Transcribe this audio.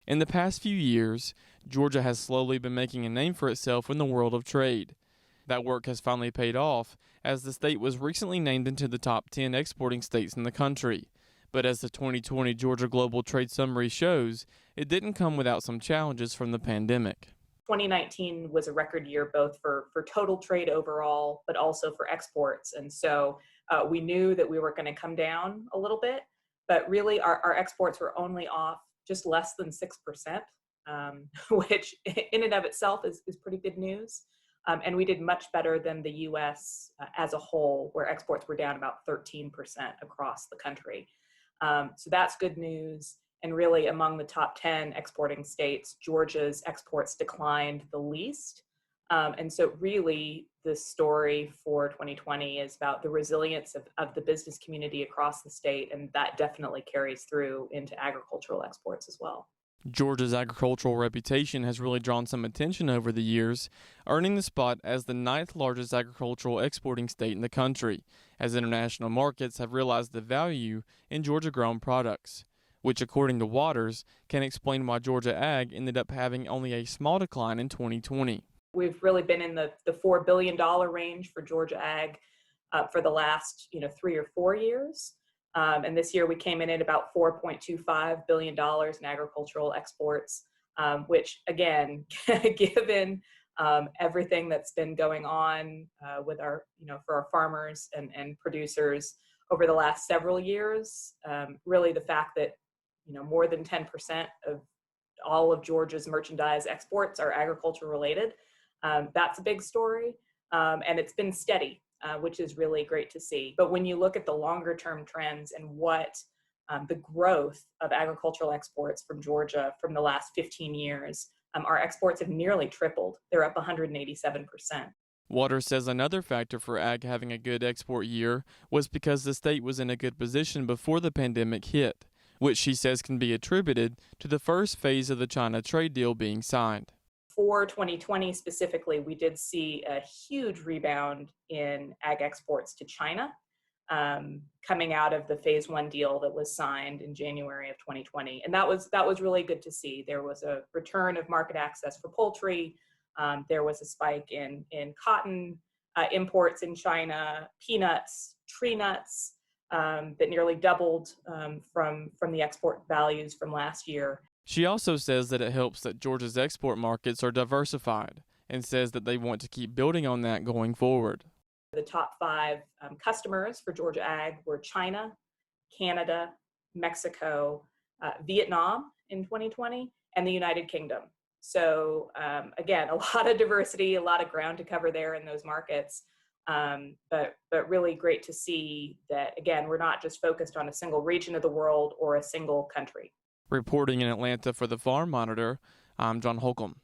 In the past few years, Georgia has slowly been making a name for itself in the world of trade. That work has finally paid off, as the state was recently named into the top 10 exporting states in the country. But as the 2020 Georgia Global Trade Summary shows, it didn't come without some challenges from the pandemic. 2019 was a record year both for total trade overall, but also for exports. And so we knew that we were going to come down a little bit, but really our exports were only off just less than 6%, which in and of itself is pretty good news. And we did much better than the US as a whole, where exports were down about 13% across the country. So that's good news. And really, among the top 10 exporting states, Georgia's exports declined the least. And so really, the story for 2020 is about the resilience of the business community across the state, and that definitely carries through into agricultural exports as well. Georgia's agricultural reputation has really drawn some attention over the years, earning the spot as the ninth largest agricultural exporting state in the country, as international markets have realized the value in Georgia-grown products, which, according to Waters, can explain why Georgia Ag ended up having only a small decline in 2020. We've really been in the $4 billion range for Georgia Ag for the last 3 or 4 years. And this year we came in at about $4.25 billion in agricultural exports, which again, given everything that's been going on with our, for our farmers and producers over the last several years, really the fact that more than 10% of all of Georgia's merchandise exports are agriculture related. That's a big story, and it's been steady, which is really great to see. But when you look at the longer term trends and what the growth of agricultural exports from Georgia from the last 15 years, our exports have nearly tripled. They're up 187%. Waters says another factor for ag having a good export year was because the state was in a good position before the pandemic hit, which she says can be attributed to the first phase of the China trade deal being signed. For 2020 specifically, we did see a huge rebound in ag exports to China, coming out of the phase 1 deal that was signed in January of 2020. And that was really good to see. There was a return of market access for poultry. There was a spike in cotton imports in China, peanuts, tree nuts, that nearly doubled from the export values from last year. She also says that it helps that Georgia's export markets are diversified and says that they want to keep building on that going forward. The top 5 customers for Georgia Ag were China, Canada, Mexico, Vietnam in 2020, and the United Kingdom. So again, a lot of diversity, a lot of ground to cover there in those markets. But really great to see that, again, we're not just focused on a single region of the world or a single country. Reporting in Atlanta for the Farm Monitor, I'm John Holcomb.